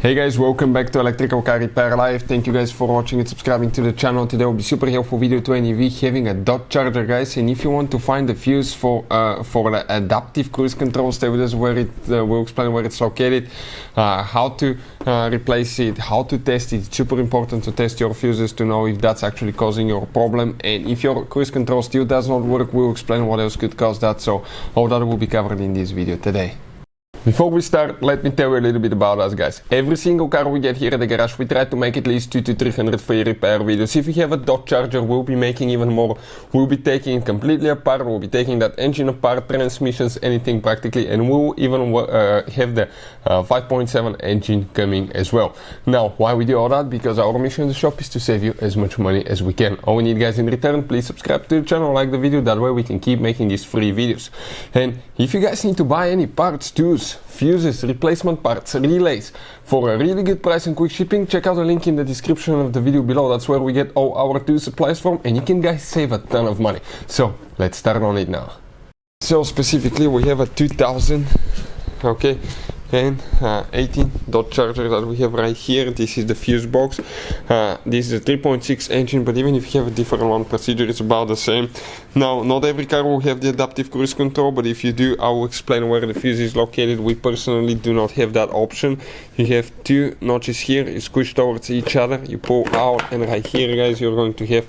Hey guys, welcome back to Electrical Car Repair Live. Thank you guys for watching and subscribing to the channel. Today will be super helpful video to any of you having a Dodge Charger, guys. And if you want to find the fuse for the adaptive cruise control, stay with us where we'll explain where it's located, how to replace it, how to test it. It's super important to test your fuses to know if that's actually causing your problem. And if your cruise control still does not work, we'll explain what else could cause that. So all that will be covered in this video today. Before we start, let me tell you a little bit about us, guys. Every single car we get here at the garage, we try to make at least 200 to 300 free repair videos. If you have a Dodge Charger, we'll be making even more. We'll be taking it completely apart, we'll be taking that engine apart, transmissions, anything practically, and we'll even have the 5.7 engine coming as well. Now, why we do all that? Because our mission in the shop is to save you as much money as we can. All we need, guys, in return, please subscribe to the channel, like the video, that way we can keep making these free videos. And if you guys need to buy any parts, tools, fuses, replacement parts, relays for a really good price and quick shipping, check out the link in the description of the video below. That's where we get all our tool supplies from, and you can, guys, save a ton of money. So let's start on it now. So specifically we have a 2000 and 18 Dodge Charger that we have right here. This is the fuse box. This is a 3.6 engine, but even if you have a different one, procedure is about the same. Now, not every car will have the adaptive cruise control, but if you do, I will explain where the fuse is located. We personally do not have that option. You have two notches here, you squish towards each other, you pull out, and right here, guys, you're going to have,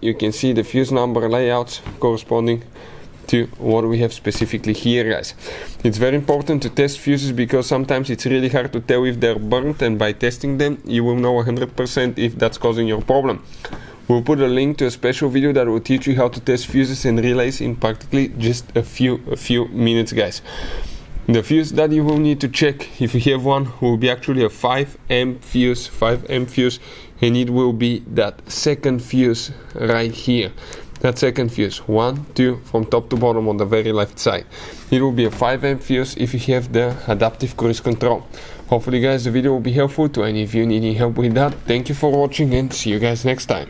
you can see the fuse number layouts corresponding to what we have specifically here, guys. It's very important to test fuses because sometimes it's really hard to tell if they're burnt, and by testing them you will know 100% if that's causing your problem. We'll put a link to a special video that will teach you how to test fuses and relays in practically just a few minutes, guys. The fuse that you will need to check, if you have one, will be actually a 5 amp fuse, and it will be that second fuse right here. That second fuse, 1, 2, from top to bottom on the very left side. It will be a 5 amp fuse if you have the adaptive cruise control. Hopefully, guys, the video will be helpful to any of you needing help with that. Thank you for watching, and see you guys next time.